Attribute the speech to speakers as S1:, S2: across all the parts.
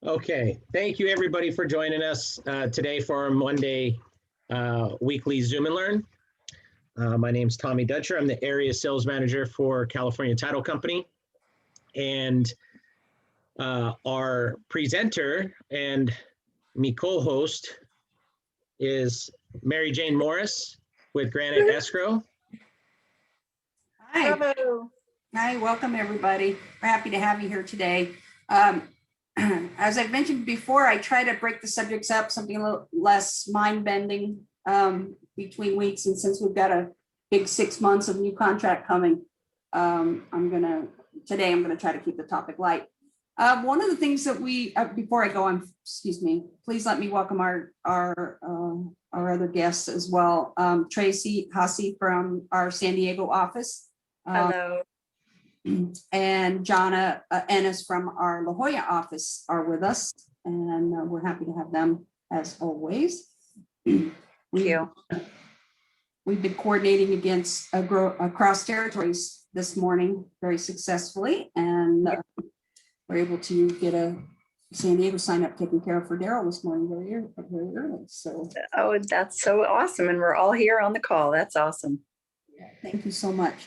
S1: Okay, thank you everybody for joining us today for our Monday weekly Zoom and Learn. My name is Tommy Dutcher. I'm the area sales manager for California Title Company. And our presenter and me co-host is Mary Jane Morris with Granite Escrow.
S2: Hi.
S3: Bravo.
S2: Hi, welcome everybody. We're happy to have you here today. As I've mentioned before, I try to break the subjects up, something a little less mind-bending between weeks. And since we've got a big 6 months of new contract coming, I'm gonna try to keep the topic light. One of the things that we, before I go on, excuse me, please let me welcome our other guests as well. Tracy Hussey from our San Diego office.
S3: Hello.
S2: And Jonna Ennis from our La Jolla office are with us, and we're happy to have them as always.
S3: Thank you.
S2: We've been coordinating against across territories this morning very successfully, and we're able to get a San Diego sign up taken care of for Daryl this morning very early. So,
S3: oh, that's so awesome, and we're all here on the call. That's awesome.
S2: Thank you so much.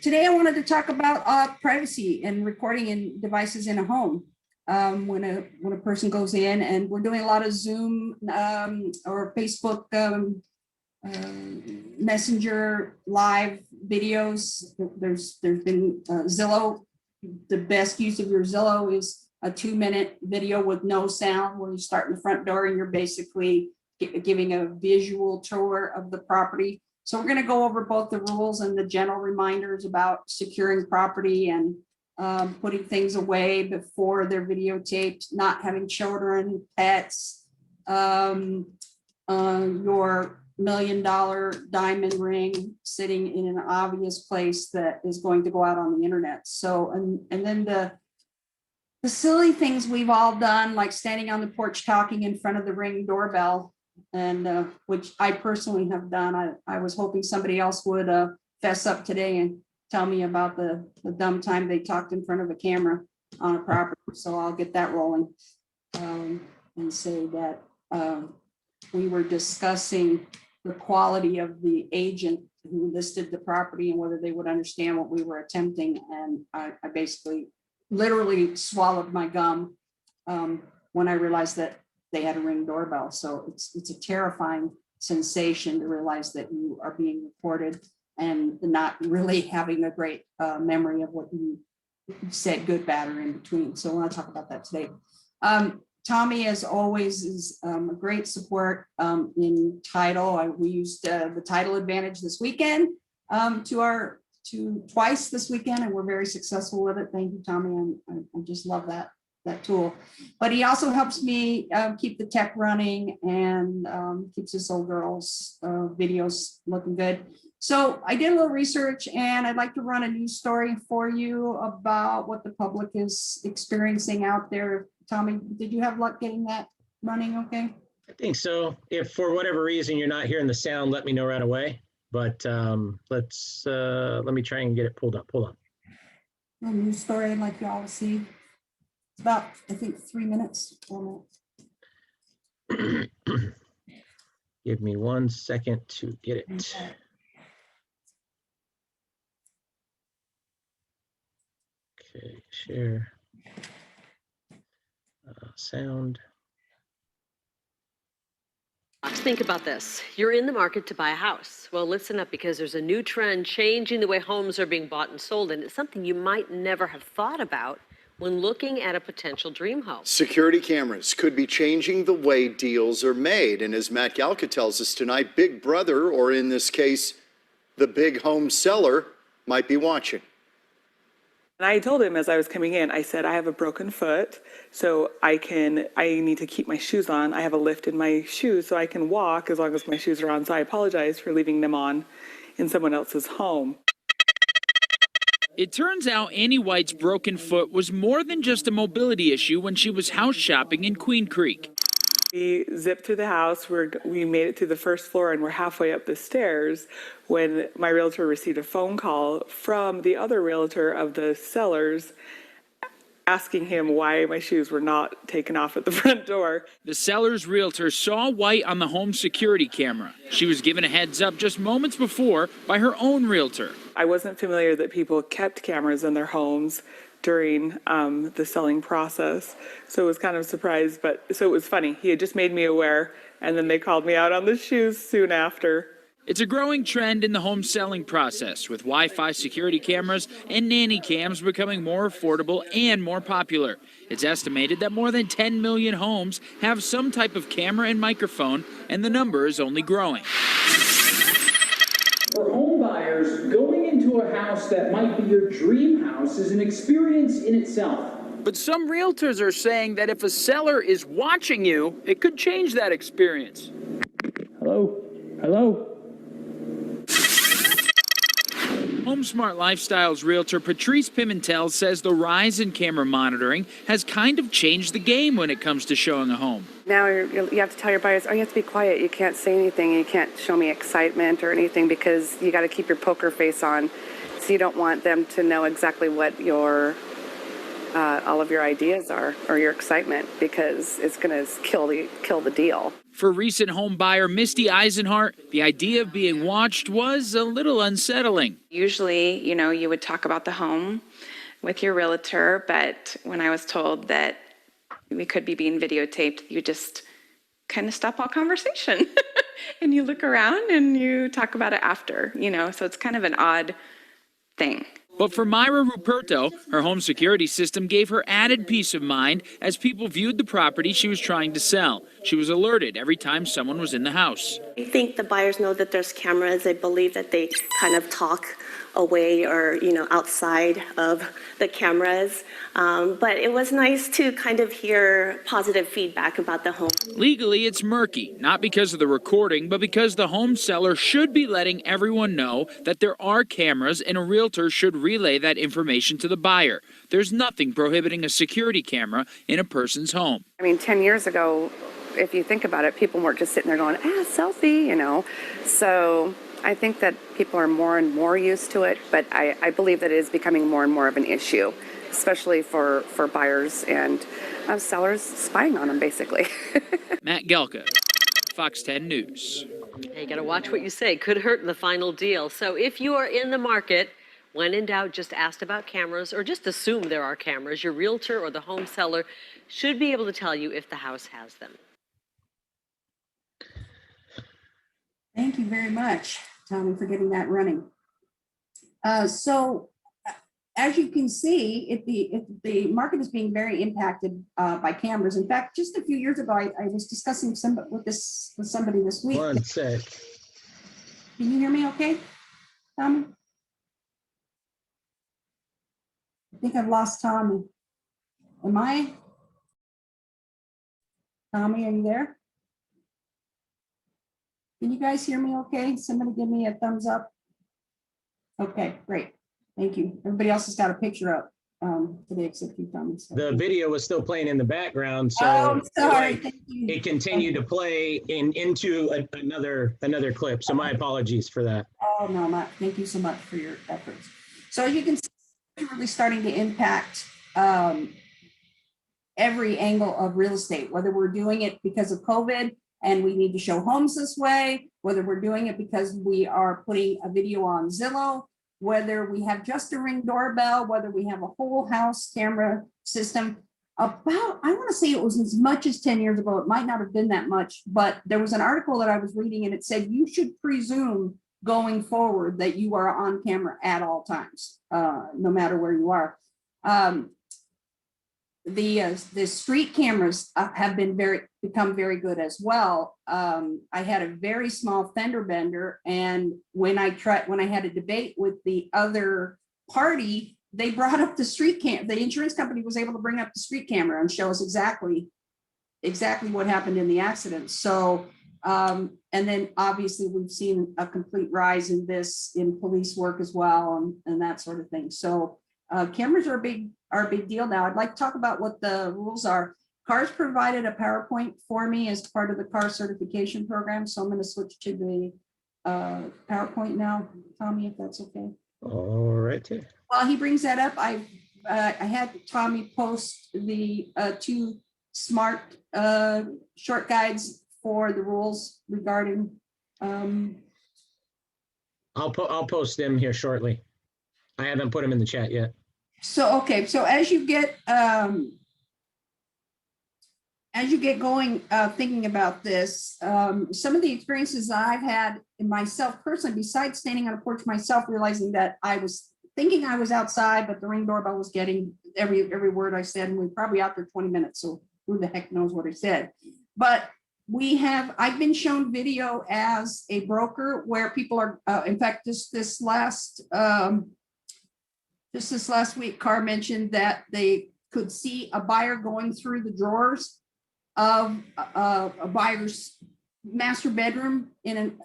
S2: Today I wanted to talk about privacy and recording in devices in a home. When a person goes in, and we're doing a lot of Zoom or Facebook Messenger live videos. There's been Zillow. The best use of your Zillow is a 2-minute video with no sound, where you start in the front door and you're basically giving a visual tour of the property. So we're going to go over both the rules and the general reminders about securing property and putting things away before they're videotaped, not having children, pets, your $1 million diamond ring sitting in an obvious place that is going to go out on the internet. So, and then the silly things we've all done, like standing on the porch talking in front of the Ring doorbell, and which I personally have done. I was hoping somebody else would fess up today and tell me about the dumb time they talked in front of a camera on a property. So I'll get that rolling and say that we were discussing the quality of the agent who listed the property and whether they would understand what we were attempting. And I basically literally swallowed my gum when I realized that they had a Ring doorbell. So it's a terrifying sensation to realize that you are being recorded and not really having a great memory of what you said, good, bad, or in between. So I want to talk about that today. Tommy, as always, is a great support in title. We used the Title Advantage this weekend twice this weekend, and we're very successful with it. Thank you, Tommy. I just love that tool. But he also helps me keep the tech running and keeps this old girl's videos looking good. So I did a little research, and I'd like to run a news story for you about what the public is experiencing out there. Tommy, did you have luck getting that running okay?
S1: I think so. If for whatever reason you're not hearing the sound, let me know right away. But let me try and get it pulled up. Hold on.
S2: A news story I'd like you all to see. It's about, I think, 3 minutes, 4 minutes.
S1: Give me 1 second to get it.
S2: Okay.
S1: Okay, share. Sound.
S4: Think about this. You're in the market to buy a house. Well, listen up, because there's a new trend changing the way homes are being bought and sold, and it's something you might never have thought about when looking at a potential dream home.
S5: Security cameras could be changing the way deals are made. And as Matt Galka tells us tonight, Big Brother, or in this case, the big home seller, might be watching.
S6: And I told him as I was coming in, I said, I have a broken foot, so I need to keep my shoes on. I have a lift in my shoes so I can walk as long as my shoes are on. So I apologize for leaving them on in someone else's home.
S7: It turns out Annie White's broken foot was more than just a mobility issue when she was house shopping in Queen Creek.
S6: We zipped through the house. We made it to the first floor, and we're halfway up the stairs when my realtor received a phone call from the other realtor of the sellers asking him why my shoes were not taken off at the front door.
S7: The seller's realtor saw White on the home security camera. She was given a heads up just moments before by her own realtor.
S6: I wasn't familiar that people kept cameras in their homes during the selling process. So it was kind of a surprise, but so it was funny. He had just made me aware, and then they called me out on the shoes soon after.
S7: It's a growing trend in the home selling process, with Wi-Fi security cameras and nanny cams becoming more affordable and more popular. It's estimated that more than 10 million homes have some type of camera and microphone, and the number is only growing.
S8: For home buyers, going into a house that might be your dream house is an experience in itself.
S7: But some realtors are saying that if a seller is watching you, it could change that experience.
S8: Hello? Hello?
S7: HomeSmart Lifestyles realtor Patrice Pimentel says the rise in camera monitoring has kind of changed the game when it comes to showing a home.
S3: Now you have to tell your buyers, oh, you have to be quiet. You can't say anything. You can't show me excitement or anything because you got to keep your poker face on. So you don't want them to know exactly what your all of your ideas are or your excitement, because it's going to kill the deal.
S7: For recent home buyer Misty Eisenhart, the idea of being watched was a little unsettling.
S9: Usually, you would talk about the home with your realtor, but when I was told that we could be being videotaped, you just kind of stop all conversation and you look around and you talk about it after, so it's kind of an odd thing.
S7: But for Myra Ruperto, her home security system gave her added peace of mind as people viewed the property she was trying to sell. She was alerted every time someone was in the house.
S10: I think the buyers know that there's cameras. They believe that they kind of talk away or, outside of the cameras. But it was nice to kind of hear positive feedback about the home.
S7: Legally, it's murky, not because of the recording, but because the home seller should be letting everyone know that there are cameras and a realtor should relay that information to the buyer. There's nothing prohibiting a security camera in a person's home.
S3: 10 years ago, if you think about it, people weren't just sitting there going, selfie, So I think that people are more and more used to it, but I believe that it is becoming more and more of an issue, especially for buyers and sellers spying on them, basically.
S7: Matt Gelka, Fox 10 News.
S4: Hey, you got to watch what you say. Could hurt in the final deal. So if you are in the market, when in doubt, just ask about cameras or just assume there are cameras. Your realtor or the home seller should be able to tell you if the house has them.
S2: Thank you very much, Tommy, for getting that running. So as you can see, if the market is being very impacted by cameras. In fact, just a few years ago, I was discussing with somebody this week.
S1: One sec.
S2: Can you hear me okay, Tommy? I think I've lost Tommy. Am I? Tommy, are you there? Can you guys hear me okay? Somebody give me a thumbs up. Okay, great. Thank you. Everybody else has got a picture up today except you, Tommy. So.
S1: The video was still playing in the background, so
S2: I'm sorry. Thank you.
S1: it continued to play into another clip. So my apologies for that.
S2: Oh, no, Matt, thank you so much for your efforts. So you can see it's really starting to impact every angle of real estate, whether we're doing it because of COVID and we need to show homes this way, whether we're doing it because we are putting a video on Zillow, whether we have just a Ring doorbell, whether we have a whole house camera system. I want to say it was as much as 10 years ago. It might not have been that much, but there was an article that I was reading and it said you should presume going forward that you are on camera at all times, no matter where you are. The street cameras have become very good as well. I had a very small fender bender, and when I had a debate with the other party, they brought up the street cam. The insurance company was able to bring up the street camera and show us exactly what happened in the accident. So, and then obviously we've seen a complete rise in this in police work as well, and that sort of thing. So cameras are a big deal now. I'd like to talk about what the rules are. CARS provided a PowerPoint for me as part of the CAR certification program. So I'm going to switch to the PowerPoint now, Tommy, if that's okay.
S1: All right.
S2: While he brings that up, I I had Tommy post the 2 smart short guides for the rules regarding.
S1: I'll post them here shortly. I haven't put them in the chat yet.
S2: So, okay, so as you get going, thinking about this, some of the experiences that I've had in myself personally, besides standing on a porch myself, realizing that I was thinking I was outside, but the Ring doorbell was getting every word I said, and we were probably out there 20 minutes, so who the heck knows what I said. But I've been shown video as a broker where people are, in fact, this last week, Carr mentioned that they could see a buyer going through the drawers of a buyer's master bedroom and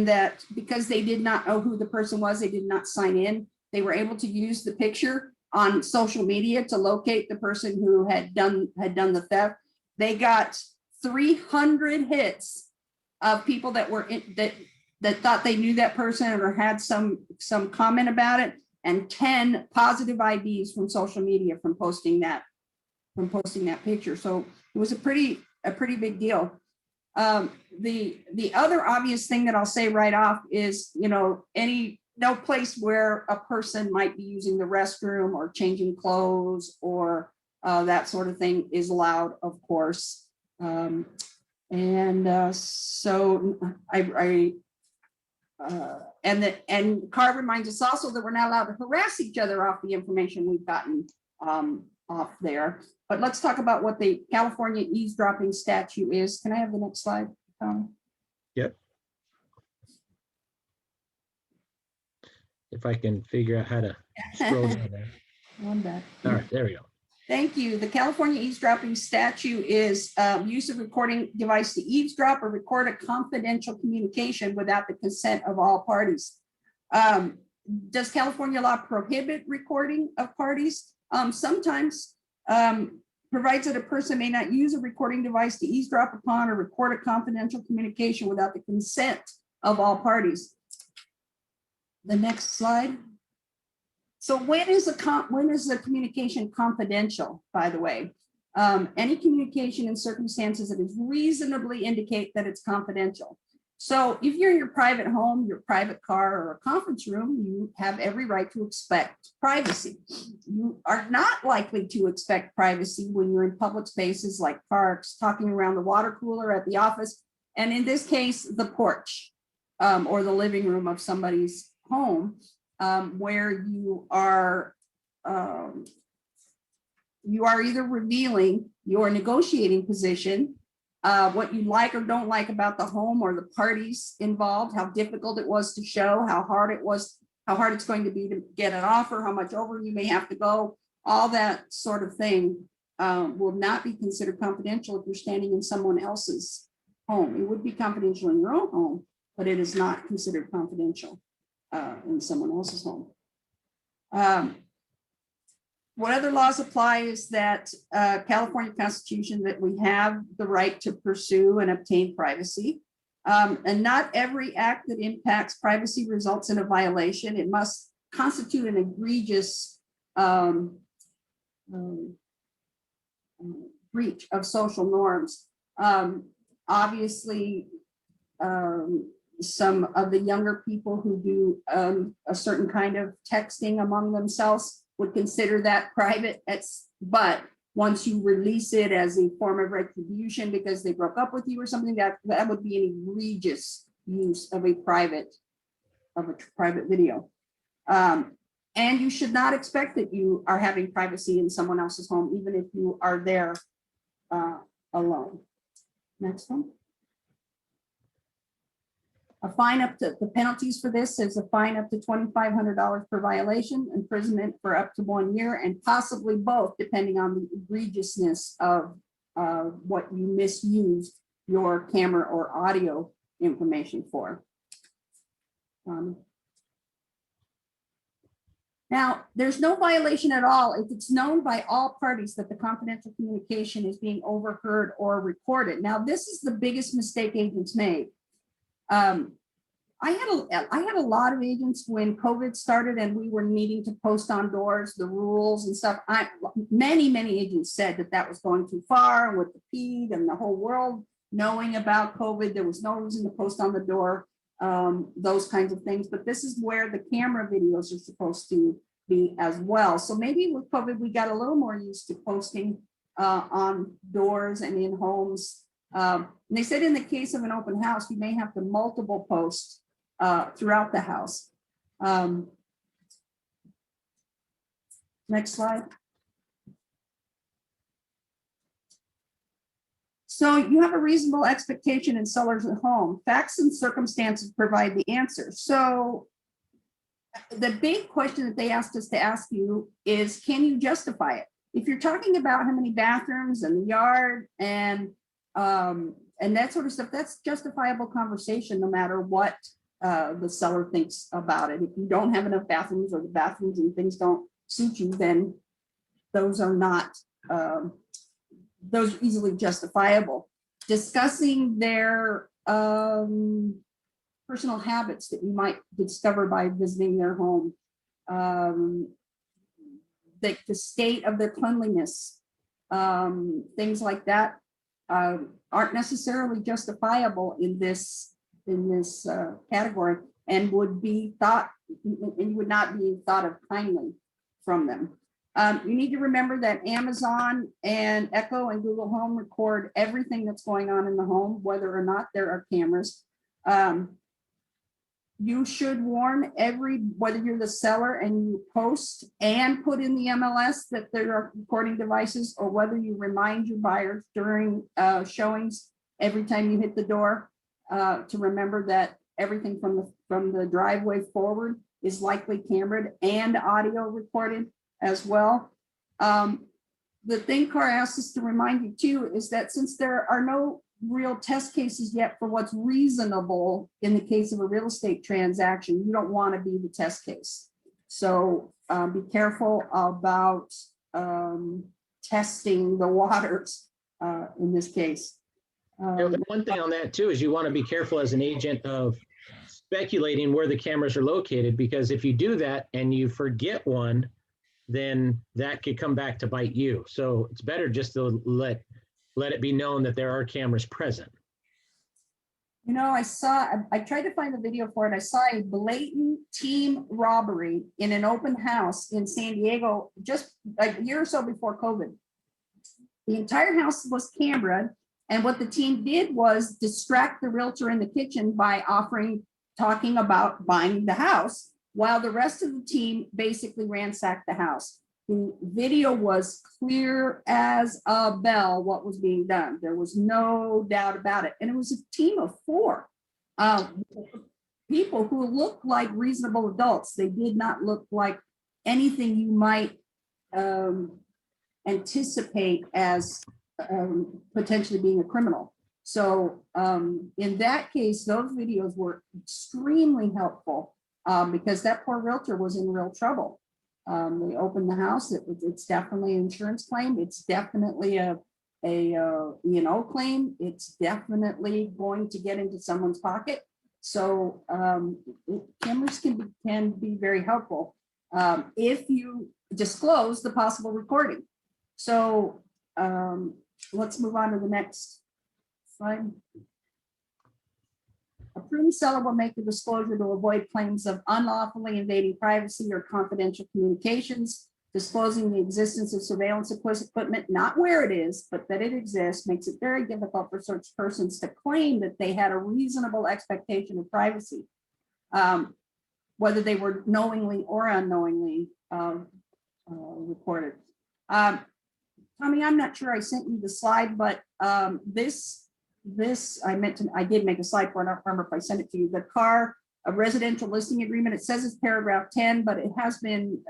S2: that because they did not know who the person was, they did not sign in. They were able to use the picture on social media to locate the person who had done the theft. They got 300 hits of people that were that thought they knew that person or had some comment about it, and 10 positive IDs from social media from posting that picture. So it was a pretty big deal. The other obvious thing that I'll say right off is, no place where a person might be using the restroom or changing clothes or that sort of thing is allowed, of course. So Carr reminds us also that we're not allowed to harass each other off the information we've gotten off there. But let's talk about what the California eavesdropping statute is. Can I have the next slide, Tom?
S1: Yep. If I can figure out how to scroll down there.
S2: One back.
S1: All right, there we go.
S2: Thank you. The California eavesdropping statute is use of recording device to eavesdrop or record a confidential communication without the consent of all parties. Does California law prohibit recording of parties? Sometimes. Provides that a person may not use a recording device to eavesdrop upon or record a confidential communication without the consent of all parties. The next slide. So when is the communication confidential, by the way? Any communication in circumstances that is reasonably indicate that it's confidential. So if you're in your private home, your private car, or a conference room, you have every right to expect privacy. You are not likely to expect privacy when you're in public spaces like parks, talking around the water cooler at the office, and in this case, the porch or the living room of somebody's home, where you are either revealing your negotiating position, what you like or don't like about the home or the parties involved, how difficult it was to show, how hard it's going to be to get an offer, how much over you may have to go, all that sort of thing will not be considered confidential if you're standing in someone else's home. It would be confidential in your own home, but it is not considered confidential in someone else's home. What other laws apply is that California Constitution that we have the right to pursue and obtain privacy. And not every act that impacts privacy results in a violation. It must constitute an egregious breach of social norms. Obviously, some of the younger people who do a certain kind of texting among themselves would consider that private, but once you release it as a form of retribution because they broke up with you or something, that would be an egregious use of a private video. And you should not expect that you are having privacy in someone else's home, even if you are there alone. Next one. A fine up to, the penalties for this is a fine up to $2,500 per violation, imprisonment for up to 1 year, and possibly both, depending on the egregiousness of what you misused your camera or audio information for. Now, there's no violation at all if it's known by all parties that the confidential communication is being overheard or recorded. Now, this is the biggest mistake agents made. I had a lot of agents when COVID started and we were needing to post on doors, the rules and stuff. Many agents said that was going too far with the feed and the whole world knowing about COVID. There was no reason to post on the door, those kinds of things. But this is where the camera videos are supposed to be as well. So maybe with COVID, we got a little more used to posting on doors and in homes. And they said in the case of an open house, you may have to multiple post throughout the house. Next slide. So you have a reasonable expectation in sellers at home. Facts and circumstances provide the answer. So the big question that they asked us to ask you is, can you justify it? If you're talking about how many bathrooms and the yard and that sort of stuff, that's justifiable conversation no matter what the seller thinks about it. If you don't have enough bathrooms or the bathrooms and things don't suit you, then those are not, those are easily justifiable. Discussing their personal habits that you might discover by visiting their home, the state of their cleanliness, things like that aren't necessarily justifiable in this category and would be thought, and would not be thought of kindly from them. You need to remember that Amazon and Echo and Google Home record everything that's going on in the home, whether or not there are cameras. You should warn whether you're the seller and you post and put in the MLS that there are recording devices, or whether you remind your buyers during showings every time you hit the door to remember that everything from the driveway forward is likely cameraed and audio recorded as well. The thing Carr asks us to remind you too is that since there are no real test cases yet for what's reasonable in the case of a real estate transaction, you don't want to be the test case. So be careful about testing the waters in this case.
S1: One thing on that too is you want to be careful as an agent of speculating where the cameras are located, because if you do that and you forget one, then that could come back to bite you. So it's better just to let it be known that there are cameras present.
S2: You know, I tried to find the video for it. I saw a blatant team robbery in an open house in San Diego just a year or so before COVID. The entire house was cameraed, and what the team did was distract the realtor in the kitchen by talking about buying the house, while the rest of the team basically ransacked the house. The video was clear as a bell what was being done. There was no doubt about it. And it was a team of 4 people who looked like reasonable adults. They did not look like anything you might anticipate as potentially being a criminal. So in that case, those videos were extremely helpful because that poor realtor was in real trouble. They opened the house. It's definitely an insurance claim. It's definitely a E&O claim. It's definitely going to get into someone's pocket. So cameras can be very helpful if you disclose the possible recording. So let's move on to the next slide. A prudent seller will make the disclosure to avoid claims of unlawfully invading privacy or confidential communications. Disclosing the existence of surveillance equipment, not where it is, but that it exists, makes it very difficult for such persons to claim that they had a reasonable expectation of privacy, whether they were knowingly or unknowingly recorded. Tommy, I'm not sure I sent you the slide, but this I did make a slide for it. I don't remember if I sent it to you. The Carr, a residential listing agreement, it says it's paragraph 10, but it has been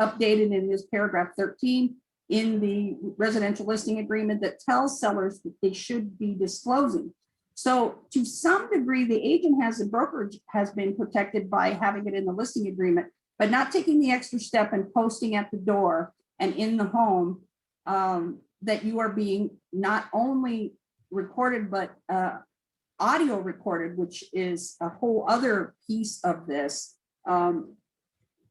S2: updated in this paragraph 13 in the residential listing agreement that tells sellers that they should be disclosing. So to some degree, the agent the brokerage has been protected by having it in the listing agreement, but not taking the extra step and posting at the door and in the home that you are being not only recorded, but audio recorded, which is a whole other piece of this,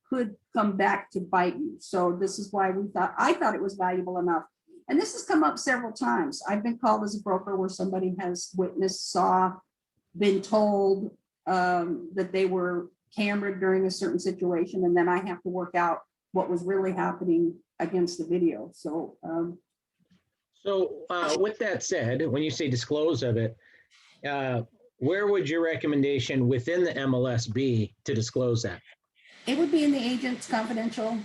S2: could come back to bite you. So this is why I thought it was valuable enough. And this has come up several times. I've been called as a broker where somebody has witnessed, saw, been told that they were cameraed during a certain situation, and then I have to work out what was really happening against the video. So
S1: with that said, when you say disclose of it, where would your recommendation within the MLS be to disclose that?
S2: it would be in the agent's confidential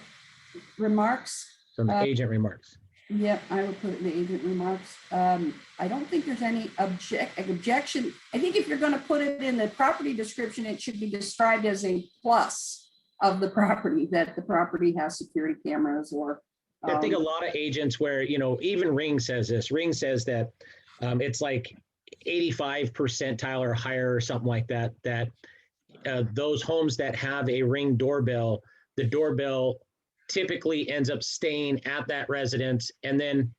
S2: remarks.
S1: So the agent remarks.
S2: Yep, I would put it in the agent remarks. I don't think there's any objection. I think if you're going to put it in the property description, it should be described as a plus of the property, that the property has security cameras or.
S1: I think a lot of agents where, even Ring says this, Ring says that it's like 85 percentile or higher or something like that, that those homes that have a Ring doorbell, the doorbell typically ends up staying at that residence, and then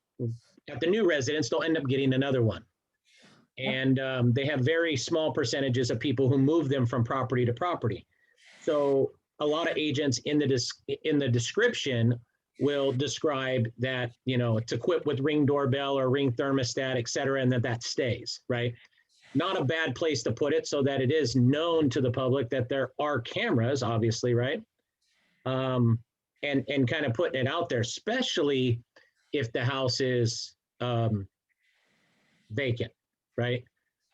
S1: at the new residence, they'll end up getting another one. And they have very small percentages of people who move them from property to property. So a lot of agents in the description will describe that, it's equipped with Ring doorbell or Ring thermostat, et cetera, and that stays, right? Not a bad place to put it so that it is known to the public that there are cameras, obviously, right? And kind of putting it out there, especially if the house is vacant, right?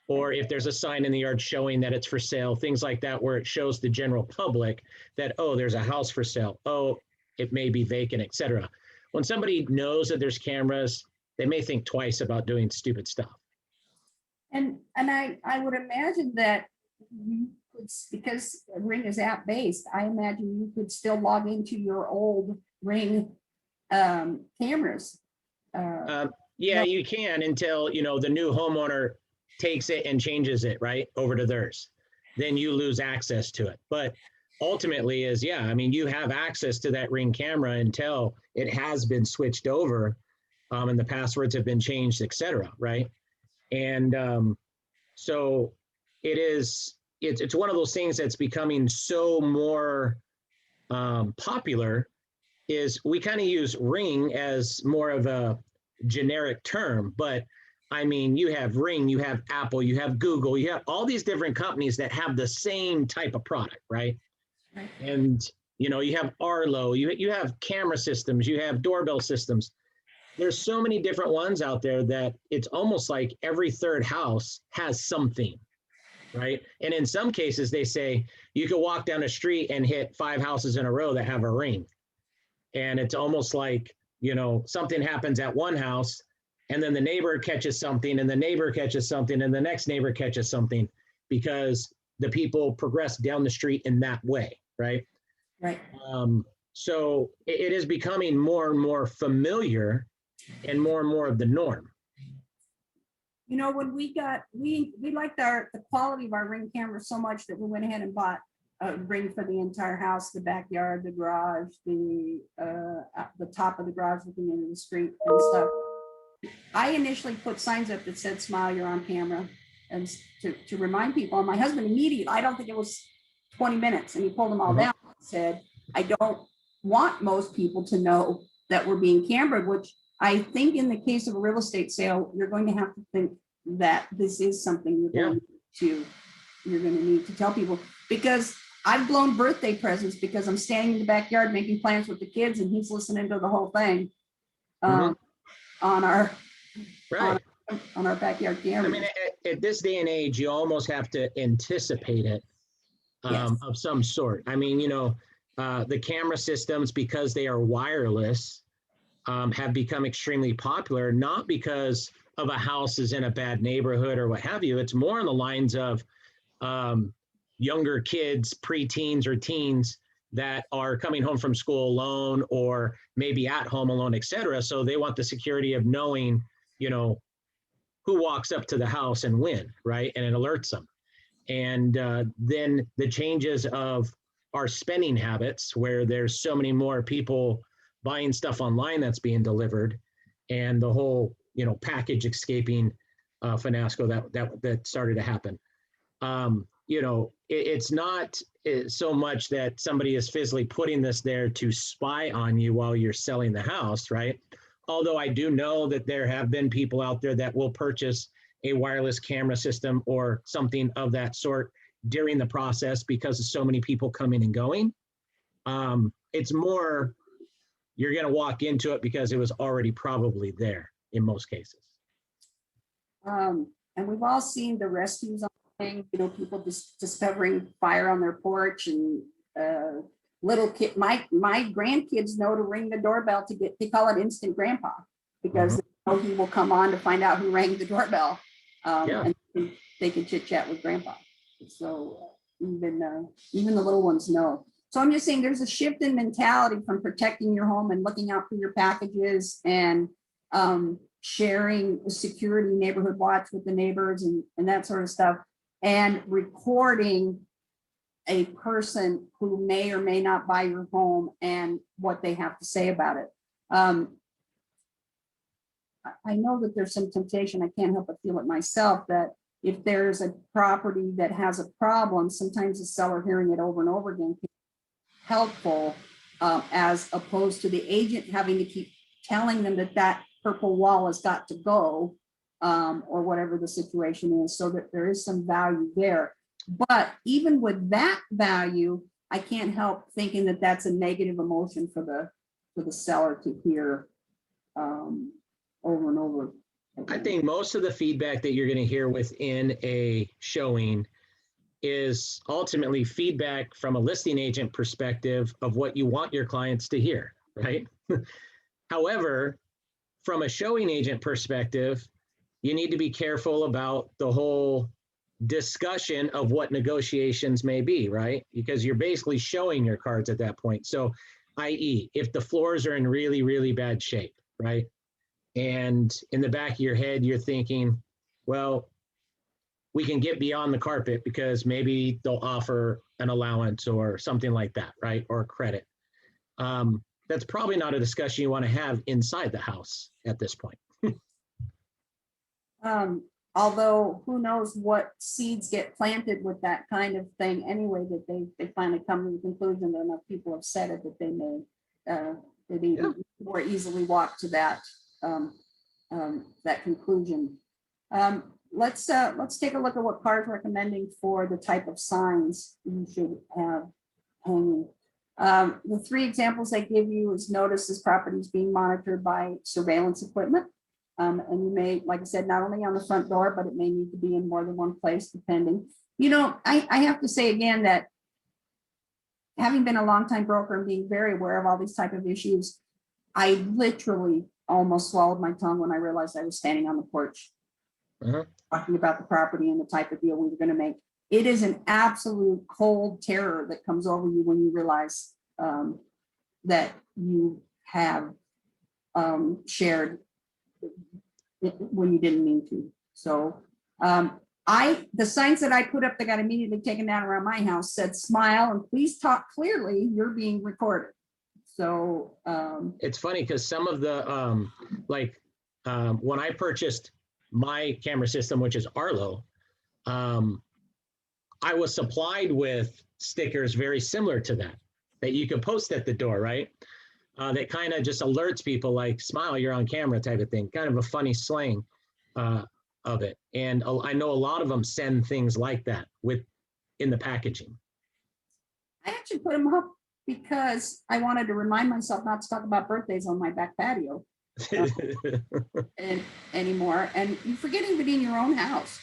S1: Or if there's a sign in the yard showing that it's for sale, things like that, where it shows the general public that, oh, there's a house for sale. Oh, it may be vacant, et cetera. When somebody knows that there's cameras, they may think twice about doing stupid stuff.
S2: And I would imagine that you could, because Ring is app-based, I imagine you could still log into your old Ring cameras.
S1: Yeah, you can until, the new homeowner takes it and changes it, right, over to theirs. Then you lose access to it. But ultimately is, you have access to that Ring camera until it has been switched over and the passwords have been changed, et cetera, right? And so it's one of those things that's becoming so more popular, is we kind of use Ring as more of a generic term, but you have Ring, you have Apple, you have Google, you have all these different companies that have the same type of product, right? And, you have Arlo, you have camera systems, you have doorbell systems. There's so many different ones out there that it's almost like every third house has something, right? And in some cases, they say you could walk down a street and hit 5 houses in a row that have a Ring. And it's almost like, something happens at one house, and then the neighbor catches something, and the neighbor catches something, and the next neighbor catches something, because the people progress down the street in that way, right?
S2: Right.
S1: So it is becoming more and more familiar and more of the norm.
S2: When we liked the quality of our Ring camera so much that we went ahead and bought a Ring for the entire house, the backyard, the garage, the top of the garage looking into the street and stuff. I initially put signs up that said, "Smile, you're on camera," and to remind people. And my husband immediately, I don't think it was 20 minutes, and he pulled them all down and said, "I don't want most people to know that we're being cambered," which I think in the case of a real estate sale, you're going to have to think that this is something you're going to need to tell people, because I've blown birthday presents because I'm standing in the backyard making plans with the kids, and he's listening to the whole thing on our backyard camera.
S1: At this day and age, you almost have to anticipate it of some sort. The camera systems, because they are wireless, have become extremely popular, not because of a house is in a bad neighborhood or what have you. It's more on the lines of younger kids, preteens or teens that are coming home from school alone, or maybe at home alone, et cetera. So they want the security of knowing, who walks up to the house and when, right? And it alerts them. And then the changes of our spending habits, where there's so many more people buying stuff online that's being delivered, and the whole, package escaping fiasco that started to happen. You know, it's not so much that somebody is physically putting this there to spy on you while you're selling the house, right? Although I do know that there have been people out there that will purchase a wireless camera system or something of that sort during the process because of so many people coming and going. It's more, you're going to walk into it because it was already probably there in most cases.
S2: And we've all seen the rescues on thing, you know, people just discovering fire on their porch, and little kid, my grandkids know to ring the doorbell to get, they call it instant grandpa, because they know he will come on to find out who rang the doorbell. And they can chit chat with grandpa. So even the little ones know. So I'm just saying there's a shift in mentality from protecting your home and looking out for your packages and sharing security, neighborhood watch with the neighbors and that sort of stuff, and recording a person who may or may not buy your home and what they have to say about it. I know that there's some temptation, I can't help but feel it myself, that if there's a property that has a problem, sometimes the seller hearing it over and over again can be helpful, as opposed to the agent having to keep telling them that that purple wall has got to go, or whatever the situation is, so that there is some value there. But even with that value, I can't help thinking that that's a negative emotion for the seller to hear over and over again.
S1: I think most of the feedback that you're going to hear within a showing is ultimately feedback from a listing agent perspective of what you want your clients to hear, right? However, from a showing agent perspective, you need to be careful about the whole discussion of what negotiations may be, right? Because you're basically showing your cards at that point. So, i.e., if the floors are in really, really bad shape, right? And in the back of your head, you're thinking, well, we can get beyond the carpet because maybe they'll offer an allowance or something like that, right? Or credit. That's probably not a discussion you want to have inside the house at this point.
S2: Although who knows what seeds get planted with that kind of thing anyway, that they finally come to the conclusion that enough people have said it that they may more easily walk to that that conclusion. Let's take a look at what CAR's recommending for the type of signs you should have hanging. The three examples they give you is notice this property is being monitored by surveillance equipment. And you may, like I said, not only on the front door, but it may need to be in more than one place depending. You know, I have to say again that having been a longtime broker and being very aware of all these type of issues, I literally almost swallowed my tongue when I realized I was standing on the porch talking about the property and the type of deal we were going to make. It is an absolute cold terror that comes over you when you realize that you have shared when you didn't mean to. So the signs that I put up that got immediately taken down around my house said smile and please talk clearly, you're being recorded. So
S1: it's funny because some of the when I purchased my camera system, which is Arlo, I was supplied with stickers very similar to that you can post at the door, right? That kind of just alerts people like smile, you're on camera type of thing, kind of a funny slang of it. And I know a lot of them send things like that in the packaging.
S2: I actually put them up because I wanted to remind myself not to talk about birthdays on my back patio anymore. And you're forgetting to be in your own house.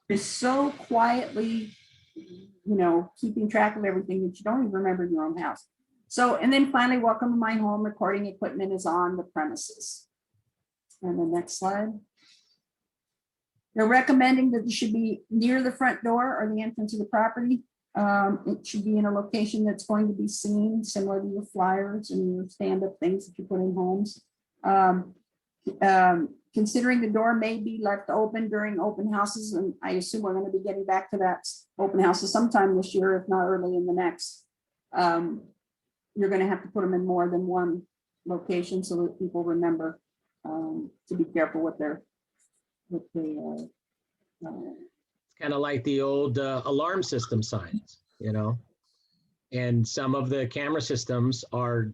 S2: It's so quietly, you know, keeping track of everything that you don't even remember in your own house. So, and then finally, welcome to my home. Recording equipment is on the premises. And the next slide. They're recommending that it should be near the front door or the entrance of the property. It should be in a location that's going to be seen, similar to your flyers and your stand-up things that you put in homes. Considering the door may be left open during open houses, and I assume we're going to be getting back to that open houses sometime this year, if not early in the next. You're going to have to put them in more than one location so that people remember to be careful with their the
S1: It's kind of like the old alarm system signs, you know? And some of the camera systems are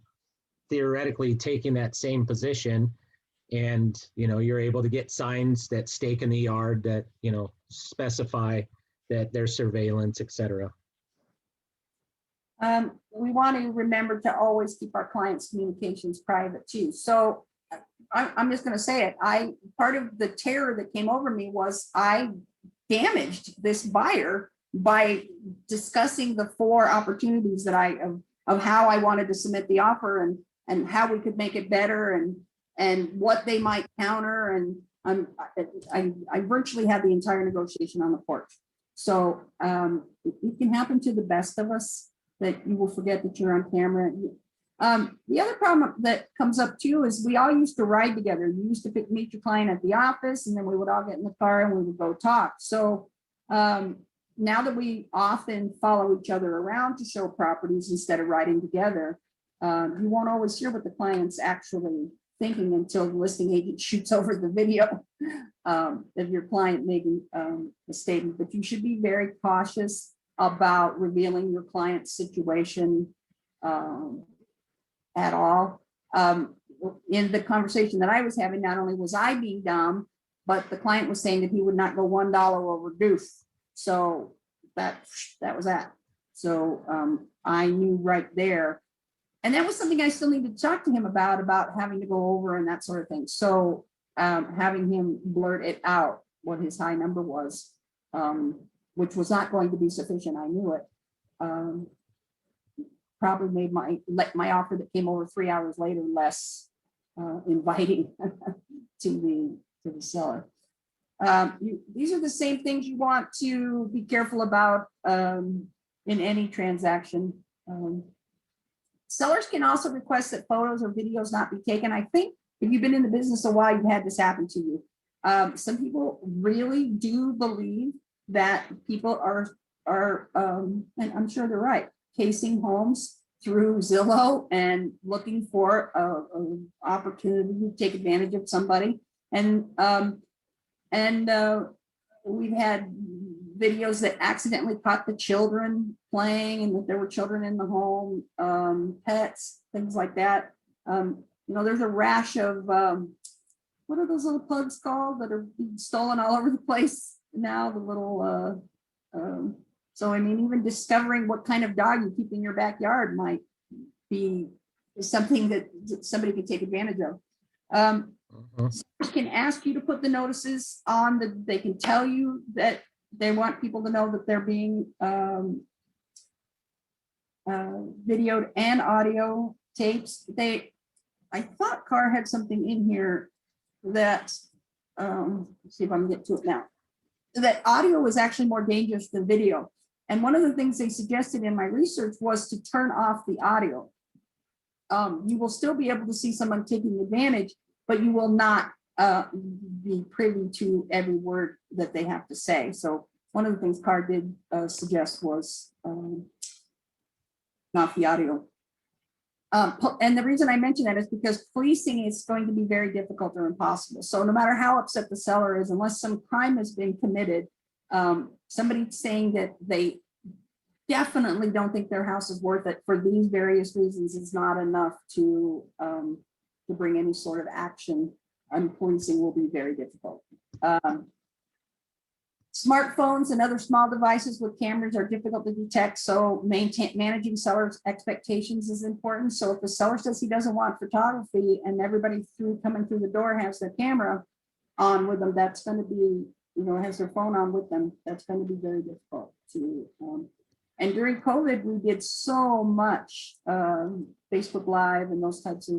S1: theoretically taking that same position, and, you know, you're able to get signs that stake in the yard that, you know, specify that there's surveillance, et cetera.
S2: We want to remember to always keep our clients' communications private too. So I'm just going to say it. Part of the terror that came over me was I damaged this buyer by discussing the 4 opportunities that of how I wanted to submit the offer and how we could make it better and what they might counter. And I virtually had the entire negotiation on the porch. So it can happen to the best of us, that you will forget that you're on camera. The other problem that comes up too is we all used to ride together. You used to meet your client at the office, and then we would all get in the car and we would go talk. So now that we often follow each other around to show properties instead of riding together, you won't always hear what the client's actually thinking until the listing agent shoots over the video of your client making a statement. But you should be very cautious about revealing your client's situation at all. In the conversation that I was having, not only was I being dumb, but the client was saying that he would not go $1 overdue. So that was that. So I knew right there. And that was something I still needed to talk to him about having to go over and that sort of thing. So having him blurt it out, what his high number was, which was not going to be sufficient, I knew it, probably made my offer that came over 3 hours later less inviting to the seller. These are the same things you want to be careful about in any transaction. Sellers can also request that photos or videos not be taken. I think if you've been in the business a while, you've had this happen to you. Some people really do believe that people are and I'm sure they're right, casing homes through Zillow and looking for an opportunity to take advantage of somebody. And we've had videos that accidentally caught the children playing and that there were children in the home, pets, things like that. You know, there's a rash of, what are those little pugs called that are being stolen all over the place now? The little, so I mean, even discovering what kind of dog you keep in your backyard might be something that somebody can take advantage of. Can ask you to put the notices on. They can tell you that they want people to know that they're being videoed and audio tapes. I thought Carr had something in here that, let's see if I can get to it now, that audio is actually more dangerous than video. And one of the things they suggested in my research was to turn off the audio. You will still be able to see someone taking advantage, but you will not be privy to every word that they have to say. So one of the things Carr did suggest was not the audio. And the reason I mention that is because policing is going to be very difficult or impossible. So no matter how upset the seller is, unless some crime has been committed, somebody saying that they definitely don't think their house is worth it for these various reasons is not enough to bring any sort of action. And policing will be very difficult. Smartphones and other small devices with cameras are difficult to detect, so managing sellers' expectations is important. So if the seller says he doesn't want photography and everybody coming through the door has their camera on with them, that's going to be, you know, has their phone on with them, that's going to be very difficult to. And during COVID, we did so much Facebook Live and those types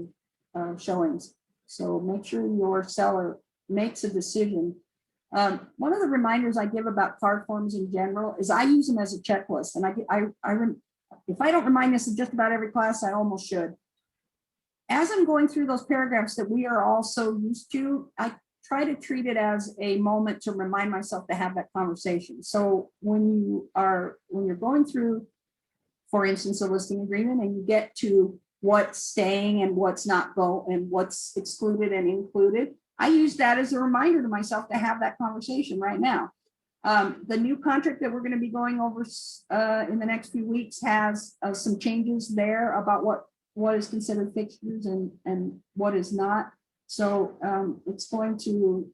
S2: of showings. So make sure your seller makes a decision. One of the reminders I give about card forms in general is I use them as a checklist. And if I don't remind this in just about every class, I almost should. As I'm going through those paragraphs that we are all so used to, I try to treat it as a moment to remind myself to have that conversation. So when you're going through, for instance, a listing agreement and you get to what's staying and what's not and what's excluded and included, I use that as a reminder to myself to have that conversation right now. The new contract that we're going to be going over in the next few weeks has some changes there about what is considered fixtures and what is not. So it's going to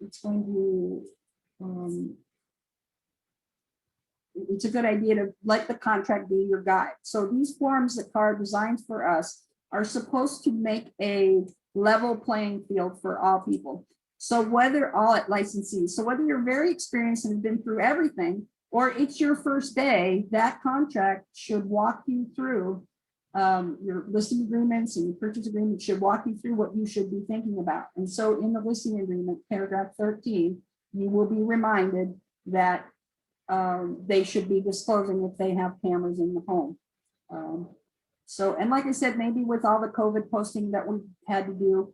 S2: it's a good idea to let the contract be your guide. So these forms that are designed for us are supposed to make a level playing field for all people. So whether all at licensees, so whether you're very experienced and have been through everything, or it's your first day, that contract should walk you through your listing agreements and your purchase agreement should walk you through what you should be thinking about. And so in the listing agreement, paragraph 13, you will be reminded that they should be disclosing if they have cameras in the home. So, and like I said, maybe with all the COVID posting that we had to do,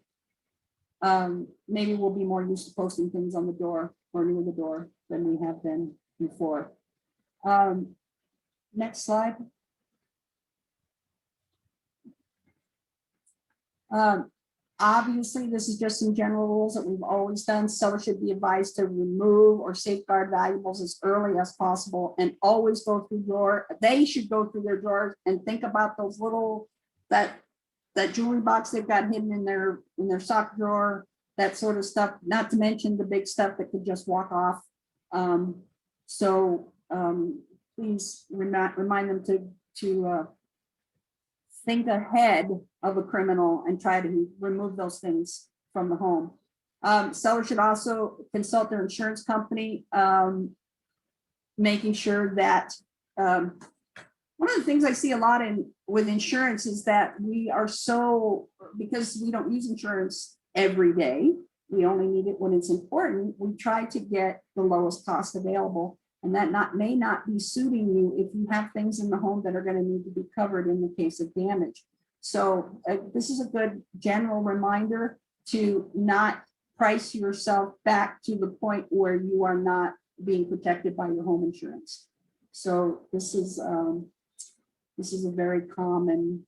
S2: maybe we'll be more used to posting things on the door or near the door than we have been before. Next slide. Obviously, this is just some general rules that we've always done. Sellers should be advised to remove or safeguard valuables as early as possible and always go through they should go through their drawers and think about those little, that jewelry box they've got hidden in their sock drawer, that sort of stuff, not to mention the big stuff that could just walk off. Please remind them to think ahead of a criminal and try to remove those things from the home. Sellers should also consult their insurance company, making sure that one of the things I see a lot with insurance is that we are because we don't use insurance every day, we only need it when it's important, we try to get the lowest cost available. And that may not be suiting you if you have things in the home that are going to need to be covered in the case of damage. So this is a good general reminder to not price yourself back to the point where you are not being protected by your home insurance. So this is a very common,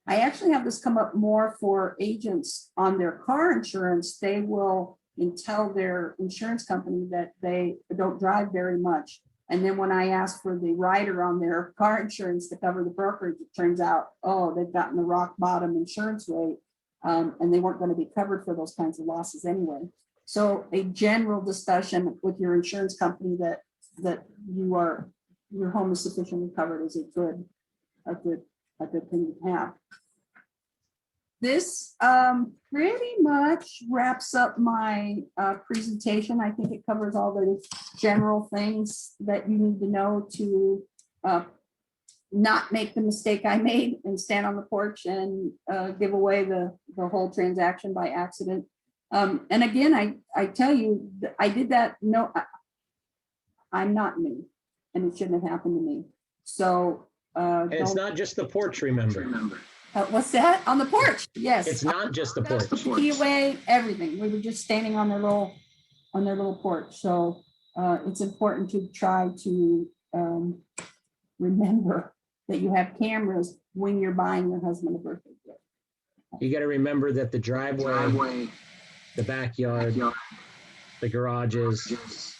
S2: I actually have this come up more for agents on their car insurance. They will tell their insurance company that they don't drive very much. And then when I ask for the rider on their car insurance to cover the brokerage, it turns out, oh, they've gotten the rock bottom insurance rate and they weren't going to be covered for those kinds of losses anyway. So a general discussion with your insurance company that your home is sufficiently covered is a good thing to have. This pretty much wraps up my presentation. I think it covers all the general things that you need to know to not make the mistake I made and stand on the porch and give away the whole transaction by accident. And again, I tell you, I did that. No, I'm not me, and it shouldn't have happened to me. So
S1: and it's not just the porch, remember.
S2: What's that? On the porch? Yes.
S1: It's not just the porch.
S2: Key away, everything. We were just standing on their little porch. So it's important to try to remember that you have cameras when you're buying your husband a birthday gift.
S1: You got to remember that the driveway, the backyard, the garages,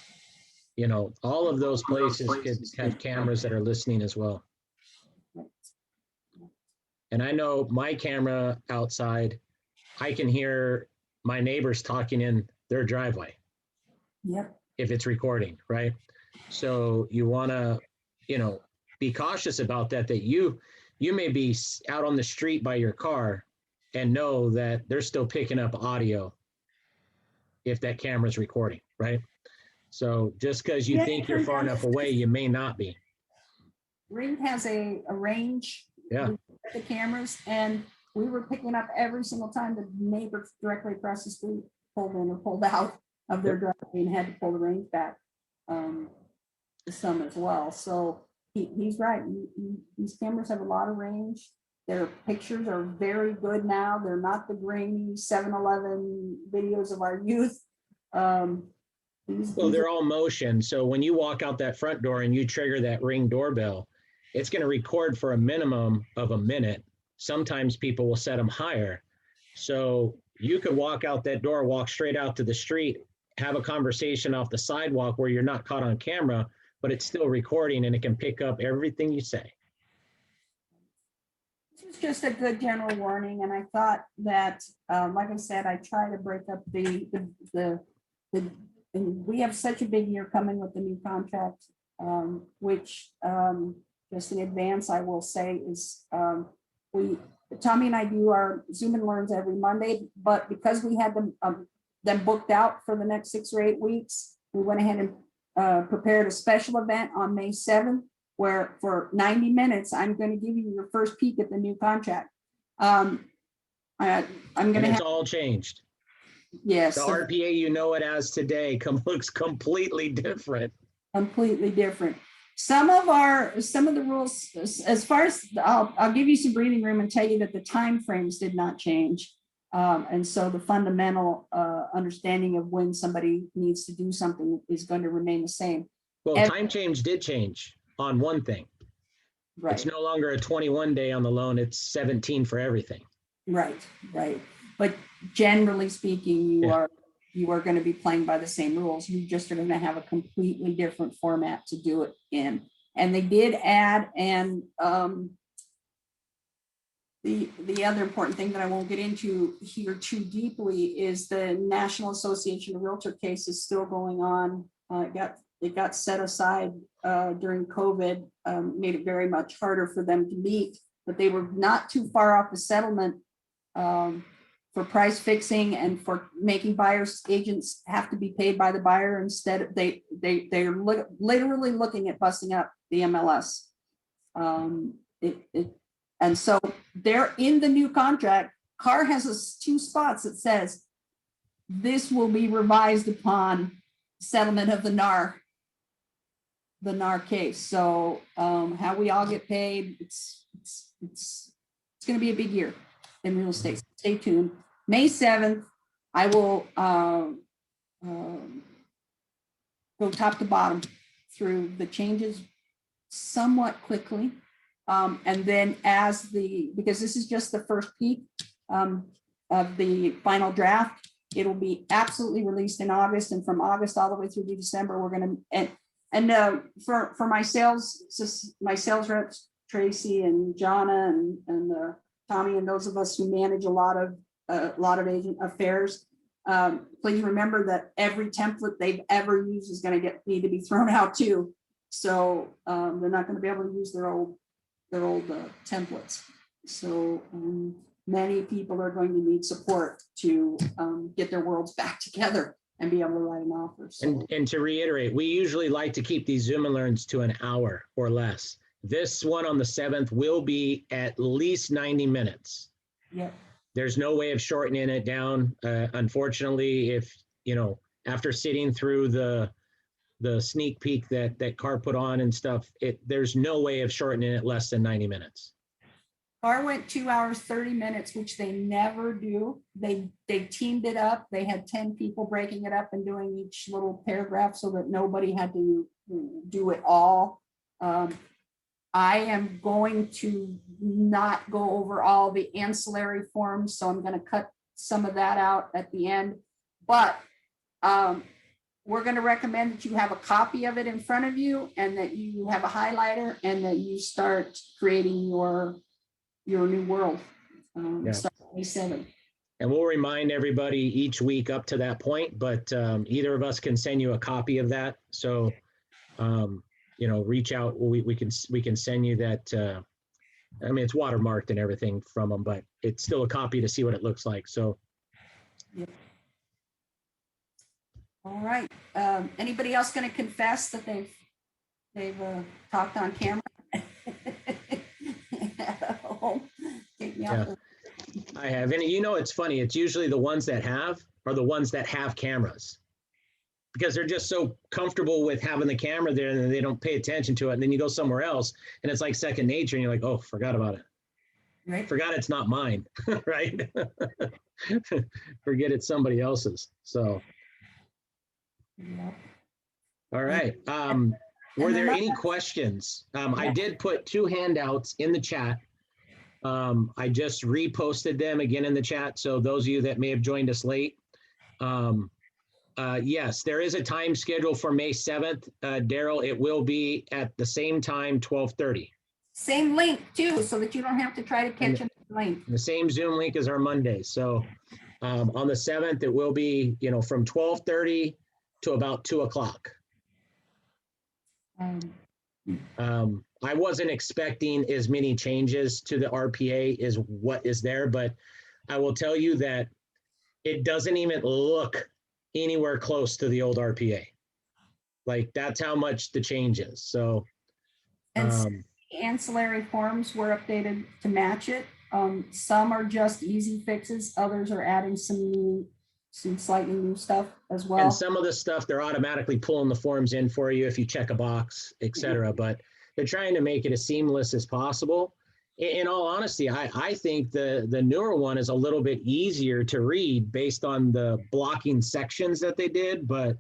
S1: all of those places could have cameras that are listening as well. And I know my camera outside, I can hear my neighbors talking in their driveway.
S2: Yep.
S1: If it's recording, right? So you want to, be cautious about that you may be out on the street by your car and know that they're still picking up audio if that camera's recording, right? So just because you think you're far enough away, you may not be.
S2: Ring has a range.
S1: Yeah.
S2: The cameras, and we were picking up every single time the neighbor directly across the street pulled in or pulled out of their driveway and had to pull the range back some as well. So he's right. These cameras have a lot of range. Their pictures are very good now. They're not the grainy 7-Eleven videos of our youth.
S1: Well, they're all motion. So when you walk out that front door and you trigger that Ring doorbell, it's going to record for a minimum of a minute. Sometimes people will set them higher. So you could walk out that door, walk straight out to the street, have a conversation off the sidewalk where you're not caught on camera, but it's still recording and it can pick up everything you say.
S2: This was just a good general warning, and I thought that, like I said, I try to break up and we have such a big year coming with the new contract, which just in advance, I will say is Tommy and I do our Zoom and Learns every Monday, but because we had them booked out for the next 6 or 8 weeks, we went ahead and prepared a special event on May 7th, where for 90 minutes, I'm going to give you your first peek at the new contract. I'm going to
S1: It's all changed.
S2: Yes.
S1: The RPA, you know it as today, looks completely different.
S2: Completely different. Some of the rules, as far as I'll give you some breathing room and tell you that the timeframes did not change. And so the fundamental understanding of when somebody needs to do something is going to remain the same.
S1: Well, time change did change on one thing.
S2: Right.
S1: It's no longer a 21 day on the loan, it's 17 for everything.
S2: Right. But generally speaking, you are going to be playing by the same rules. You just are going to have a completely different format to do it in. And they did add, and the other important thing that I won't get into here too deeply is the National Association of Realtor case is still going on. It got set aside during COVID, made it very much harder for them to meet, but they were not too far off the settlement for price fixing and for making buyers agents have to be paid by the buyer instead. They're literally looking at busting up the MLS. And so they're in the new contract. CAR has 2 spots that says this will be revised upon settlement of the NAR case. So how we all get paid, it's going to be a big year in real estate. Stay tuned. May 7th, I will go top to bottom through the changes somewhat quickly. And then because this is just the first peek of the final draft, it'll be absolutely released in August. And from August all the way through to December, we're going to, for my sales reps, Tracy and Jonna and Tommy and those of us who manage a lot of agent affairs, please remember that every template they've ever used is going to need to be thrown out too. So they're not going to be able to use their old templates. So many people are going to need support to get their worlds back together and be able to write an offer. So.
S1: And to reiterate, we usually like to keep these Zoom and Learns to an hour or less. This one on the 7th will be at least 90 minutes.
S2: Yep.
S1: There's no way of shortening it down. Unfortunately, if, after sitting through the sneak peek that CAR put on and stuff, there's no way of shortening it less than 90 minutes.
S2: CAR went 2 hours, 30 minutes, which they never do. They teamed it up. They had 10 people breaking it up and doing each little paragraph so that nobody had to do it all. I am going to not go over all the ancillary forms, so I'm going to cut some of that out at the end. But we're going to recommend that you have a copy of it in front of you and that you have a highlighter and that you start creating your new world. Start May 7th.
S1: And we'll remind everybody each week up to that point, but either of us can send you a copy of that. So, reach out. We can send you that. It's watermarked and everything from them, but it's still a copy to see what it looks like. So.
S2: Yep. All right. Anybody else going to confess that they've talked on camera?
S1: Yeah, I have. And it's funny. It's usually the ones that are the ones that have cameras because they're just so comfortable with having the camera there and they don't pay attention to it. And then you go somewhere else and it's like second nature and you're like, oh, forgot about it.
S2: Right.
S1: Forgot it's not mine, right? Forget it's somebody else's. So.
S2: Yeah.
S1: All right. Were there any questions? I did put 2 handouts in the chat. I just reposted them again in the chat. So those of you that may have joined us late, yes, there is a time schedule for May 7th. Daryl, it will be at the same time, 12:30.
S2: Same link too, so that you don't have to try to catch a link.
S1: The same Zoom link as our Monday. So on the 7th, it will be, from 12:30 to about 2 o'clock. I wasn't expecting as many changes to the RPA as what is there, but I will tell you that it doesn't even look anywhere close to the old RPA. Like, that's how much the change is. So
S2: And ancillary forms were updated to match it. Some are just easy fixes. Others are adding some slightly new stuff as well.
S1: And some of the stuff, they're automatically pulling the forms in for you if you check a box, et cetera. But they're trying to make it as seamless as possible. In all honesty, I think the newer one is a little bit easier to read based on the blocking sections that they did. But,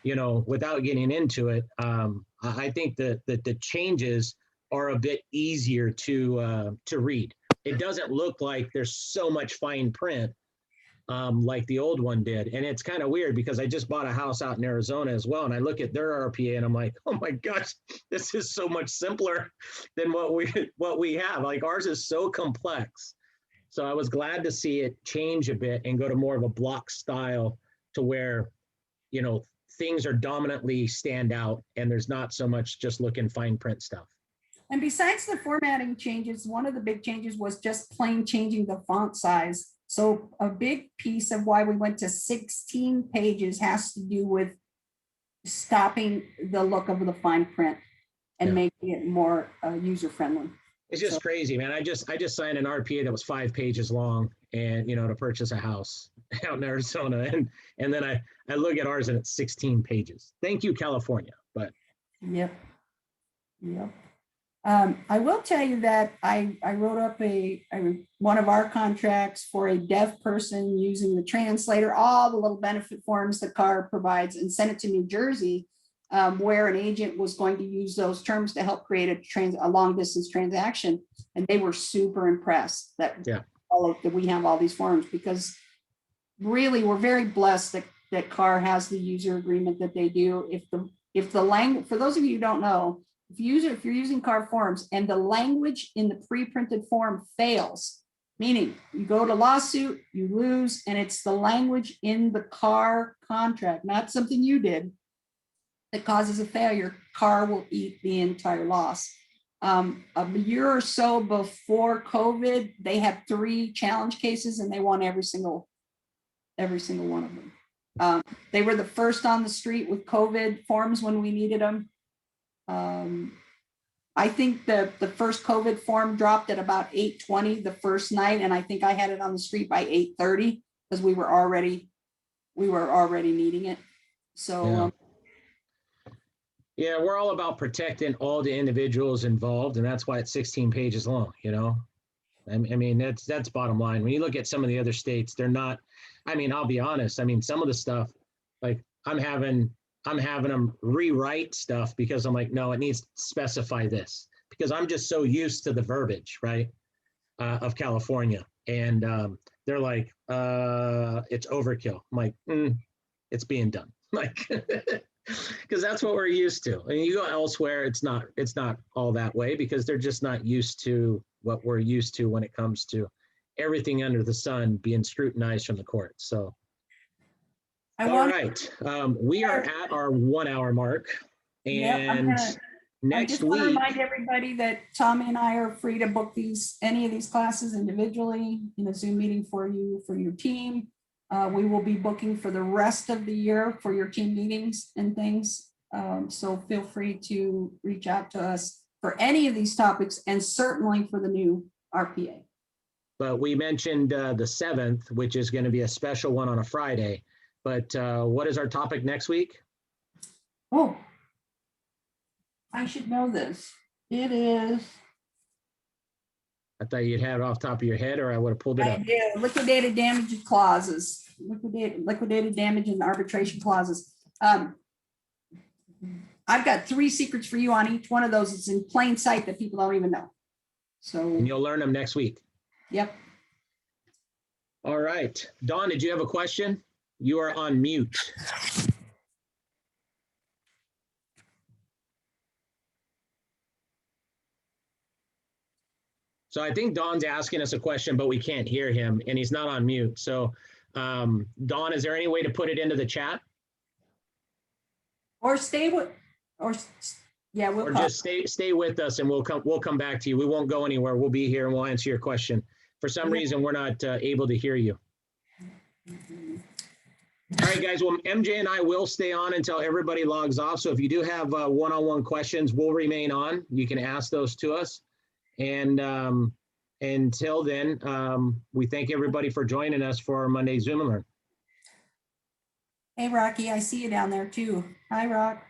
S1: without getting into it, I think that the changes are a bit easier to read. It doesn't look like there's so much fine print like the old one did. And it's kind of weird because I just bought a house out in Arizona as well. And I look at their RPA and I'm like, oh my gosh, this is so much simpler than what we have. Like, ours is so complex. So I was glad to see it change a bit and go to more of a block style to where, things are dominantly stand out and there's not so much just looking fine print stuff.
S2: And besides the formatting changes, one of the big changes was just plain changing the font size. So a big piece of why we went to 16 pages has to do with stopping the look of the fine print and making it more user-friendly.
S1: It's just crazy, man. I just signed an RPA that was 5 pages long and, to purchase a house out in Arizona. And then I look at ours and it's 16 pages. Thank you, California. But
S2: Yep. I will tell you that I wrote up one of our contracts for a deaf person using the translator, all the little benefit forms the CAR provides, and sent it to New Jersey, where an agent was going to use those terms to help create a long distance transaction. And they were super impressed that we have all these forms, because really we're very blessed that CAR has the user agreement that they do. If the language, for those of you who don't know, if you're using CAR forms and the language in the pre-printed form fails, meaning you go to lawsuit, you lose, and it's the language in the CAR contract, not something you did, that causes a failure, CAR will eat the entire loss. A year or so before COVID, they had 3 challenge cases and they won every single one of them. They were the first on the street with COVID forms when we needed them. I think the first COVID form dropped at about 8:20 the first night, and I think I had it on the street by 8:30 because we were already needing it. So
S1: we're all about protecting all the individuals involved, and that's why it's 16 pages long. I mean, that's bottom line. When you look at some of the other states, they're not. I mean, I'll be honest. I mean, some of the stuff, like I'm having them rewrite stuff because I'm like, no, it needs to specify this, because I'm just so used to the verbiage, right, of California. And they're like, it's overkill. I'm like, it's being done. Like, because that's what we're used to. And you go elsewhere, it's not all that way, because they're just not used to what we're used to when it comes to everything under the sun being scrutinized from the courts. So. All right, we are at our 1 hour mark, and next week. I just want to remind
S2: everybody that Tommy and I are free to book any of these classes individually in a Zoom meeting for your team. We will be booking for the rest of the year for your team meetings and things. So feel free to reach out to us for any of these topics, and certainly for the new RPA.
S1: But we mentioned the 7th, which is going to be a special one on a Friday. But what is our topic next week?
S2: Oh, I should know this. It is.
S1: I thought you'd have it off the top of your head, or I would have pulled it up.
S2: Yeah, liquidated damage clauses, liquidated damage and arbitration clauses. I've got 3 secrets for you on each one of those. It's in plain sight that people don't even know. So,
S1: And you'll learn them next week.
S2: yep.
S1: All right. Dawn, did you have a question? You are on mute. So I think Dawn's asking us a question, but we can't hear him and he's not on mute. So Dawn, is there any way to put it into the chat?
S2: Or stay with, yeah, we'll
S1: Or
S2: call.
S1: just stay with us and we'll come back to you. We won't go anywhere. We'll be here and we'll answer your question. For some reason, we're not able to hear you. All right, guys. Well, MJ and I will stay on until everybody logs off. So if you do have one-on-one questions, we'll remain on. You can ask those to us. And until then, we thank everybody for joining us for our Monday Zoom and Learn.
S2: Hey, Rocky, I see you down there too. Hi, Rock.